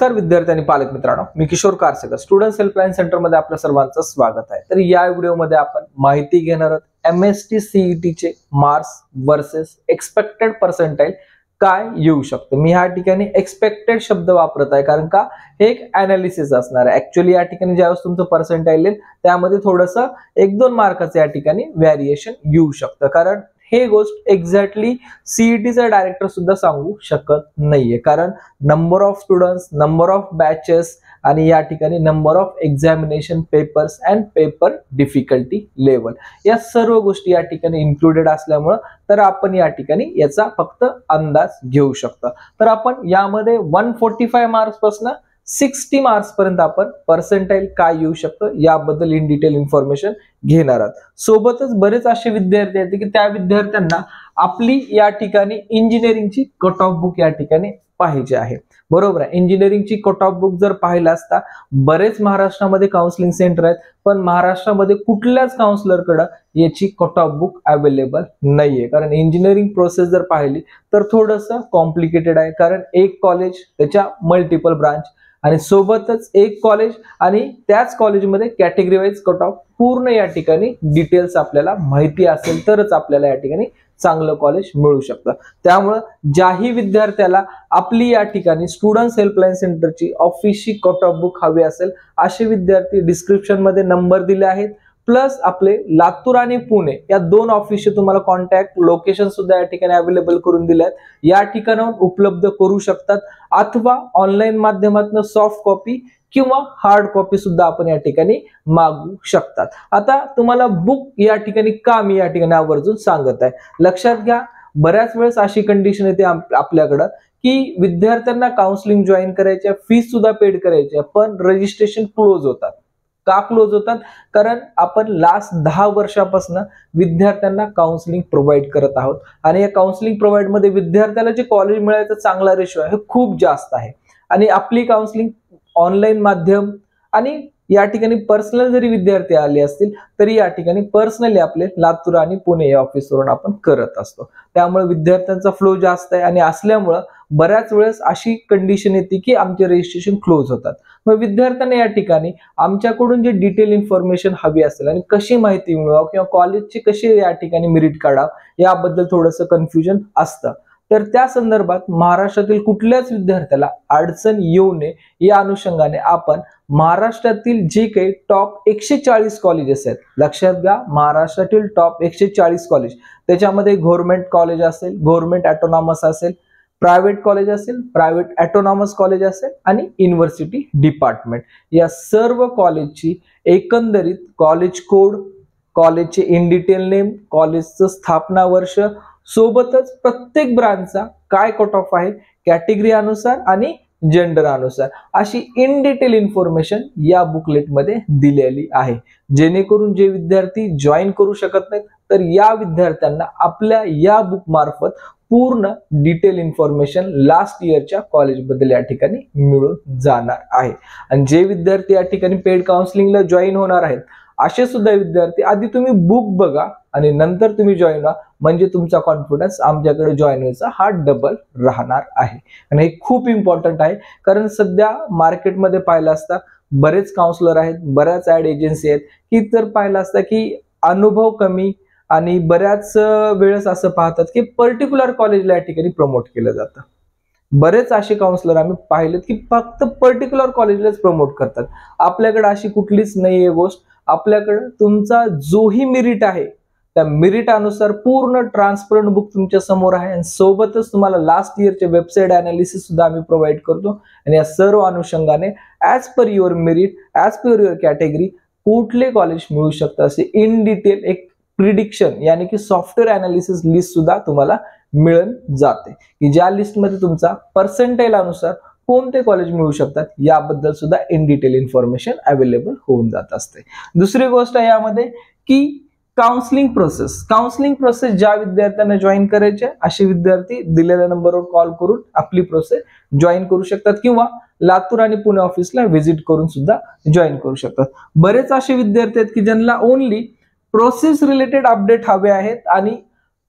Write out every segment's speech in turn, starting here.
नमस्कार विद्यार्थी आणि पालक मित्रांनो, मी किशोर कारसेकर स्टुडंट्स हेल्पलाईन सेंटर मध्ये आपल्या सर्वांचं स्वागत आहे। तर या व्हिडिओमध्ये आपण माहिती घेणार आहोत MST CET चे मार्क्स वर्सेस एक्सपेक्टेड पर्सेंटाइल काय येऊ शकतं। मी या ठिकाणी एक्सपेक्टेड शब्द वापरत आहे कारण का हे एक एनालिसिस असणार आहे। ऍक्च्युअली या ठिकाणी ज्यावेळेस तुमचं पर्सेंटाइल येईल त्यामध्ये थोडंसं 1-2 मार्काचं या ठिकाणी व्हेरिएशन येऊ शकतं, कारण हे गोष्ट एक्झॅक्टली सीईटीचा डायरेक्टर सुद्धा सांगू शकत नाहीये, कारण number of students, number of batches आणि या ठिकाणी number of examination papers and paper difficulty level या सर्व गोष्टी या ठिकाणी इन्क्लुडेड असल्यामुळे तर आपण या ठिकाणी याचा फक्त अंदाज घेऊ शकतो। तर आपण यामध्ये 145 मार्क्स पासून 60 मार्क्स पर्यंत आपण पर्सेंटाइल काय येऊ शकतं याबद्दल इन डिटेल इन्फॉर्मेशन घेणार आहोत। सोबतच बरेच असे विद्यार्थी आहेत की त्या विद्यार्थ्यांना आपली या ठिकाणी इंजिनिअरिंगची कट ऑफ बुक या ठिकाणी पाहिजे आहे, बरोबर आहे। इंजिनिअरिंगची कट ऑफ बुक जर पाहिलं असता बरेच महाराष्ट्रामध्ये काउन्सिलिंग सेंटर आहेत, पण महाराष्ट्रामध्ये कुठल्याच काउन्सिलरकडे याची कट ऑफ बुक अवेलेबल नाहीये, कारण इंजिनिअरिंग प्रोसेस जर पाहिली तर थोडंसं कॉम्प्लिकेटेड आहे, कारण एक कॉलेज त्याच्या मल्टिपल ब्रांच आणि सोबतच एक कॉलेज आणि त्याच कॉलेजमध्ये कॅटेगरी वाईज कट ऑफ पूर्ण या ठिकाणी डिटेल्स आपल्याला माहिती असेल तरच आपल्याला या ठिकाणी चांगलं कॉलेज मिळू शकतं। त्यामुळे ज्याही विद्यार्थ्याला आपली या ठिकाणी स्टुडंट्स हेल्पलाईन सेंटरची ऑफिसची कट ऑफ बुक हवी असेल असे विद्यार्थी डिस्क्रिप्शन मध्ये नंबर दिले आहेत, प्लस आपले लातूर आणि पुणे या 2 ऑफिसचे तुम्हाला कॉन्टॅक्ट लोकेशन सुद्धा या ठिकाणी अवेलेबल करून दिले आहेत, या ठिकाणाहून उपलब्ध करू शकतात अथवा ऑनलाईन माध्यमातून सॉफ्ट कॉपी किंवा हार्ड कॉपी सुद्धा आपण या ठिकाणी मागू शकतात। आता तुम्हाला बुक या ठिकाणी का मी या ठिकाणी आवर्जून सांगत आहे, लक्षात घ्या बऱ्याच वेळेस अशी कंडिशन येते आपल्याकडं की विद्यार्थ्यांना काउन्सिलिंग जॉईन करायचे, फीस सुद्धा पेड करायचे, पण रजिस्ट्रेशन क्लोज होतात। का क्लोज होतात? कारण आपण लास्ट 10 वर्षापासून विद्यार्थ्यांना काउन्सिलिंग प्रोव्हाइड करत आहोत आणि या काउन्सिलिंग प्रोव्हाइड मध्ये विद्यार्थ्याला जे कॉलेज मिळायचा चांगला रेशो आहे खूप जास्त आहे आणि आपली काउन्सिलिंग ऑनलाईन माध्यम आणि या ठिकाणी पर्सनल जरी विद्यार्थी आले असतील तरी या ठिकाणी पर्सनली आपले लातूर आणि पुणे या ऑफिसवरून आपण करत असतो। त्यामुळे विद्यार्थ्यांचा फ्लो जास्त आहे आणि असल्यामुळे बऱ्याच वेळेस अशी कंडिशन येते की आमचे रजिस्ट्रेशन क्लोज होतात। मग विद्यार्थ्यांना या ठिकाणी आमच्याकडून जे डिटेल इन्फॉर्मेशन हवी असेल आणि कशी माहिती मिळवावं किंवा कॉलेजची कशी या ठिकाणी मेरिट काढावं याबद्दल थोडंसं कन्फ्युजन असतं, तर त्या संदर्भात महाराष्ट्रातील कुठल्याच विद्यार्थ्याला अडचण येऊ नये या अनुषंगाने आपण महाराष्ट्रातील जे काही टॉप 140 कॉलेजेस आहेत, लक्षात घ्या महाराष्ट्रातील टॉप 140 कॉलेज, त्याच्यामध्ये गव्हर्नमेंट कॉलेज असेल, गव्हर्नमेंट ऑटोनॉमस असेल, प्रायव्हेट कॉलेज असेल, प्रायव्हेट ऑटोनॉमस कॉलेज असेल आणि युनिव्हर्सिटी डिपार्टमेंट या सर्व कॉलेजची एकंदरीत कॉलेज कोड, कॉलेजचे इन डिटेल नेम, कॉलेजचं स्थापना वर्ष, सोबतच प्रत्येक ब्रांचचा काय कट ऑफ आहे कॅटेगरी अनुसार आणि जेंडर अनुसार अशी इन डिटेल इन्फॉर्मेशन या बुकलेट मध्ये दिलेली आहे, जेणेकरून जे विद्यार्थी जॉईन करू शकत नाहीत तर या विद्यार्थ्यांना आपल्या या बुक मार्फत पूर्ण डिटेल इन्फॉर्मेशन लास्ट इयरच्या कॉलेजबद्दल या ठिकाणी मिळून जाणार आहे। आणि जे विद्यार्थी या ठिकाणी पेड काउन्सिलिंगला जॉईन होणार आहेत असे सुद्धा विद्यार्थी आधी तुम्ही बुक बघा आणि नंतर तुम्ही जॉईन व्हा, म्हणजे तुमचा कॉन्फिडन्स आमच्याकडे जॉईन व्हायचा हा डबल राहणार आहे। आणि हे खूप इम्पॉर्टंट आहे, कारण सध्या मार्केटमध्ये पाहिलं असता बरेच काउन्सिलर आहेत, बऱ्याच ऍड एजन्सी आहेत की तर पाहिलं असता की अनुभव कमी आणि बऱ्याच वेळेस असं पाहतात की पर्टिक्युलर कॉलेजला या ठिकाणी प्रमोट केलं जातं। बरेच असे काउन्सिलर आम्ही पाहिलेत की फक्त पर्टिक्युलर कॉलेजलाच प्रमोट करतात। आपल्याकडे अशी कुठलीच नाहीये गोष्ट, आपल्याकडे तुमचा जोही मेरिट आहे त्या मेरिट अनुसार पूर्ण ट्रान्सपरंट बुक तुमच्या समोर आहे आणि सोबतच तुम्हाला लास्ट इयरचे वेबसाईट अनालिसिस सुद्धा आम्ही प्रोव्हाइड करतो आणि या सर्व अनुषंगाने as per your merit, as per your category कुठले कॉलेज मिळू शकतं असे इन डिटेल एक प्रिडिक्शन यानी की सॉफ्टवेअर अनालिसिस लिस्ट सुद्धा तुम्हाला मिळून जाते की ज्या लिस्टमध्ये तुमचा पर्सेंटाइल अनुसार कोणते कॉलेज मिळू शकतात याबद्दल सुद्धा इन डिटेल इन्फॉर्मेशन अवेलेबल होऊन जात असते। दुसरी गोष्ट आहे यामध्ये की काउन्सिलिंग प्रोसेस ज्या विद्यार्थ्यांना जॉईन करायचे असे विद्यार्थी दिलेल्या नंबरवर कॉल करून आपली प्रोसेस जॉईन करू शकतात किंवा लातूर आणि पुणे ऑफिसला व्हिजिट करून सुद्धा जॉईन करू शकतात। बरेच असे विद्यार्थी आहेत की ज्यांना ओनली प्रोसेस रिलेटेड अपडेट हवे आहेत आणि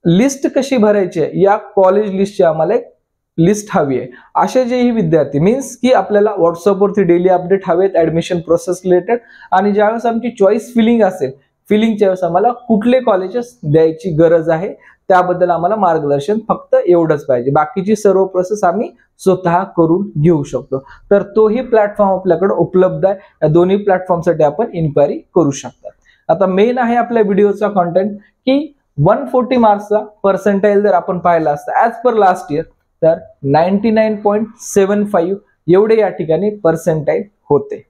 लिस्ट कशी भरायची या कॉलेज लिस्टची आम्हाला एक लिस्ट हवी आहे असे जेही विद्यार्थी मीन्स की आपल्याला व्हॉट्सअपवरती डेली अपडेट हवेत ऍडमिशन प्रोसेस रिलेटेड, आणि ज्यावेळेस आमची चॉईस फिलिंग असेल, फिलिंगच्या वेळेस आम्हाला कुठले कॉलेजेस द्यायची गरज आहे त्याबद्दल आम्हाला मार्गदर्शन फक्त एवढंच पाहिजे, बाकीची सर्व प्रोसेस आम्ही स्वतः करून घेऊ शकतो. तर तोही प्लॅटफॉर्म आपल्याकडे उपलब्ध आहे. या दोन्ही प्लॅटफॉर्मसाठी आपण इन्क्वायरी करू शकता. आता मेन आहे आपल्या व्हिडिओचा कंटेंट की 140 मार्क्सचा पर्सेंटाइल जर आपण पाहिला असता ऍज पर लास्ट इयर तर 99.75 एवढे या ठिकाणी पर्सेंटाइल होते.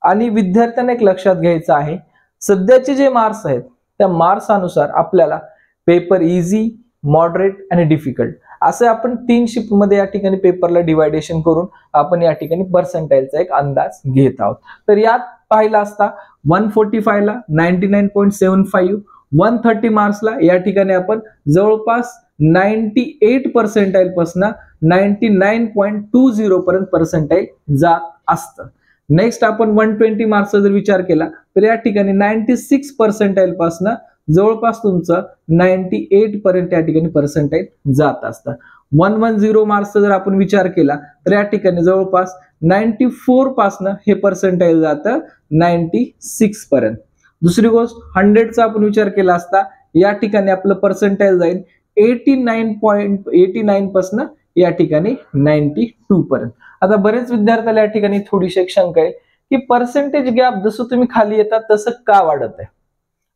आणि विद्यार्थ्यांना एक लक्षात घ्यायचं आहे, सध्याचे जे मार्क्स आहेत त्या मार्क्स अनुसार आपल्याला पेपर इझी, मॉडरेट आणि डिफिकल्ट असे आपण 3 शिफ्ट मध्ये या ठिकाणी पेपरला डिवायडेशन करून आपण या ठिकाणी पर्सेंटाइलचा एक अंदाज घेत आहोत. तर यात पाहिला असता 145 ला 99.75, 130 मार्क्सला या ठिकाणी आपण जवळपास 98 पर्सेंटाइल पासून 99.20 पर्यंत पर्सेंटाइल जात असतं. नेक्स्ट आपण 120 मार्क्सचा जर विचार केला तर या ठिकाणी 96 पर्सेंटाइल पासून जवळपास तुमचं 98 पर्यंत या ठिकाणी पर्सेंटाइल जात असतं. 110 मार्क्सचा जर आपण विचार केला तर या ठिकाणी जवळपास 94 पासून हे पर्सेंटाइल जातं 96 पर्यंत. दुसरी गोष्ट 100चा आपण विचार केला असता या ठिकाणी आपलं पर्सेंटाइल जाईल 89 पासून या ठिकाणी 92 पर्यंत. आता बरेच विद्यार्थ्याला या ठिकाणी थोडीशी एक शंका आहे की पर्सेंटेज गॅप जसं तुम्ही खाली येतात तसं का वाढत आहे.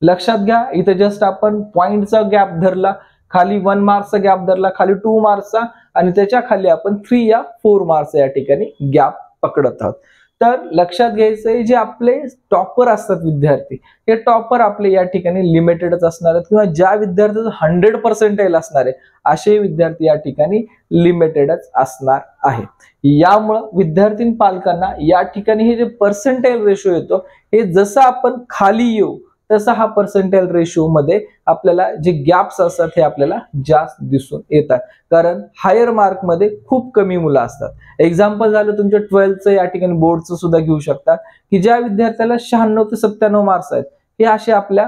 लक्षात घ्या, इथे जस्ट आपण पॉइंटचा गॅप धरला, खाली 1 मार्क्सचा गॅप धरला, खाली 2 मार्क्सचा आणि त्याच्या खाली आपण 3 या 4 मार्क्सचा या ठिकाणी गॅप पकडत आहोत. तर लक्षात घ्यायचंय जे आपले टॉपर असतात विद्यार्थी, हे टॉपर आपले या ठिकाणी लिमिटेडच असणार आहेत किंवा ज्या विद्यार्थ्याचं 100 पर्सेंटाइल असणार आहे असे विद्यार्थी या ठिकाणी लिमिटेडच असणार आहे. यामुळं विद्यार्थी पालकांना या ठिकाणी हे जे पर्सेंटाइल रेशो येतो हे जसं आपण खाली येऊ तसा हा पर्सेंटाइल रेशो मध्ये आपल्याला जे गॅप्स असतात हे आपल्याला जास्त दिसून येतात, कारण हायर मार्क मध्ये खूप कमी मुलं असतात. एक्झाम्पल झालं तुमच्या 12th या ठिकाणी बोर्डचं सुद्धा घेऊ शकता की ज्या विद्यार्थ्याला 96 ते 97 मार्क्स आहेत हे असे आपल्या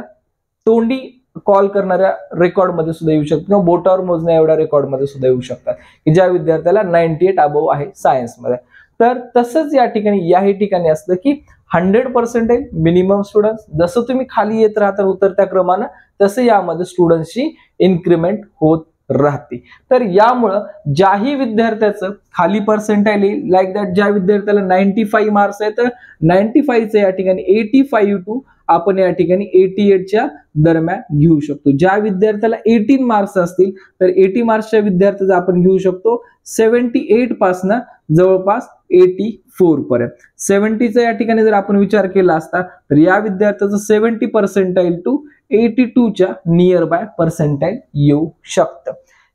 तोंडी कॉल करणाऱ्या रेकॉर्ड मध्ये सुद्धा येऊ शकतात किंवा बोटावर मोजण्या एवढ्या रेकॉर्ड मध्ये सुद्धा येऊ शकतात की ज्या विद्यार्थ्याला 98 अबोव आहे सायन्स मध्ये. तर तसंच या ठिकाणी याही ठिकाणी असतं की 100 पर्सेंटाइल मिनिमम स्टुडंट, जसं तुम्ही खाली येत राहता उतरत्या क्रमानं तसं यामध्ये स्टुडंट्सची इन्क्रीमेंट होत राहते. तर यामुळं ज्याही विद्यार्थ्याचं खाली पर्सेंटाइल येईल लाईक दॅट, ज्या विद्यार्थ्याला 95 मार्क्स आहे तर 95चे या ठिकाणी 85 टू आपण या ठिकाणी 88च्या दरम्यान घेऊ शकतो. ज्या विद्यार्थ्याला 18 मार्क्स असतील तर 80 मार्क्सच्या विद्यार्थ्याचा आपण घेऊ शकतो 78 पासून जवळपास 84 पर्यंत. 70चा या ठिकाणी जर आपण विचार केला असता तर या विद्यार्थ्याचं 70 पर्सेंटाइल टू 82च्या नियर बाय पर्सेंटाइल येऊ शकतं.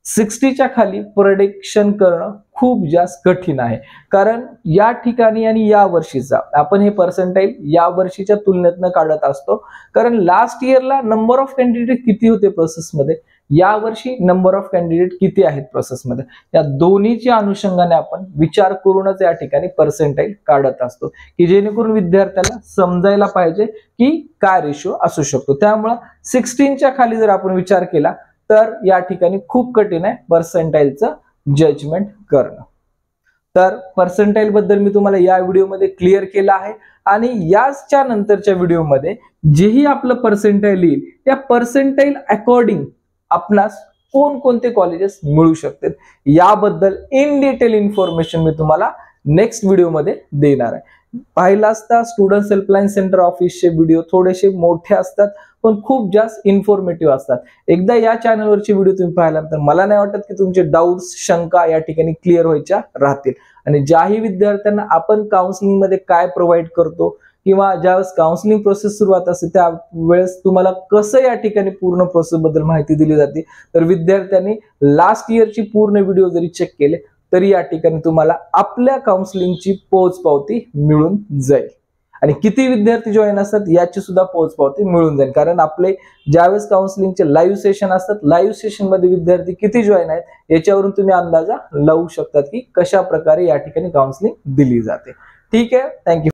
60च्या खाली प्रेडिक्शन करणं खूप जास्त कठीण आहे, कारण या ठिकाणी आणि या वर्षीचा आपण हे पर्सेंटाइल या वर्षीच्या तुलनेतनं काढत असतो, कारण लास्ट इयरला नंबर ऑफ कॅन्डिडेट किती होते प्रोसेसमध्ये, या वर्षी नंबर ऑफ कॅन्डिडेट किती आहेत प्रोसेसमध्ये, या दोन्हीच्या अनुषंगाने आपण विचार करूनच या ठिकाणी पर्सेंटाइल काढत असतो की जेणेकरून विद्यार्थ्याला समजायला पाहिजे की काय रेशो असू शकतो. त्यामुळे 16च्या खाली जर आपण विचार केला तर या ठिकाणी खूप कठीण आहे पर्सेंटाइलचं जजमेंट करणं. तर पर्सेंटाइल बद्दल मी तुम्हाला या व्हिडिओमध्ये क्लिअर केलं आहे आणि याच्या नंतरच्या व्हिडिओमध्ये जेही आपलं पर्सेंटाइल येईल त्या पर्सेंटाइल अकॉर्डिंग आपणास कोणकोणते कॉलेजेस मिळू शकतात याबद्दल इन डिटेल इन्फॉर्मेशन मी तुम्हाला नेक्स्ट व्हिडिओमध्ये देणार आहे. पाहिला असता स्टुडंट हेल्पलाईन सेंटर ऑफिसचे व्हिडिओ थोडेसे मोठे असतात पण खूप जास्त इन्फॉर्मेटिव्ह असतात. एकदा या चॅनलवरचे व्हिडिओ तुम्ही पाहिल्यानंतर मला नाही वाटत की तुमचे डाऊट्स शंका या ठिकाणी क्लिअर व्हायच्या राहतील. आणि ज्याही विद्यार्थ्यांना आपण काउन्सिलिंग मध्ये काय प्रोव्हाइड करतो किंवा ज्यावेळेस काउन्सिलिंग प्रोसेस सुरुवात असते त्यावेळेस तुम्हाला कसं या ठिकाणी पूर्ण प्रोसेस बद्दल माहिती दिली जाते, तर विद्यार्थ्यांनी लास्ट इयरची पूर्ण व्हिडिओ जरी चेक केले तरी या ठिकाणी तुम्हाला आपल्या काउन्सिलिंगची पोचपावती मिळून जाईल. आणि किती विद्यार्थी जॉईन असतात याची सुद्धा पोचपावती मिळून जाईल, कारण आपले ज्यावेळेस काउन्सिलिंगचे लाईव्ह सेशन असतात, लाईव्ह सेशन मध्ये विद्यार्थी किती जॉईन आहेत याच्यावरून तुम्ही अंदाजा लावू शकतात की कशा प्रकारे या ठिकाणी काउन्सिलिंग दिली जाते. ठीक आहे, थँक्यू.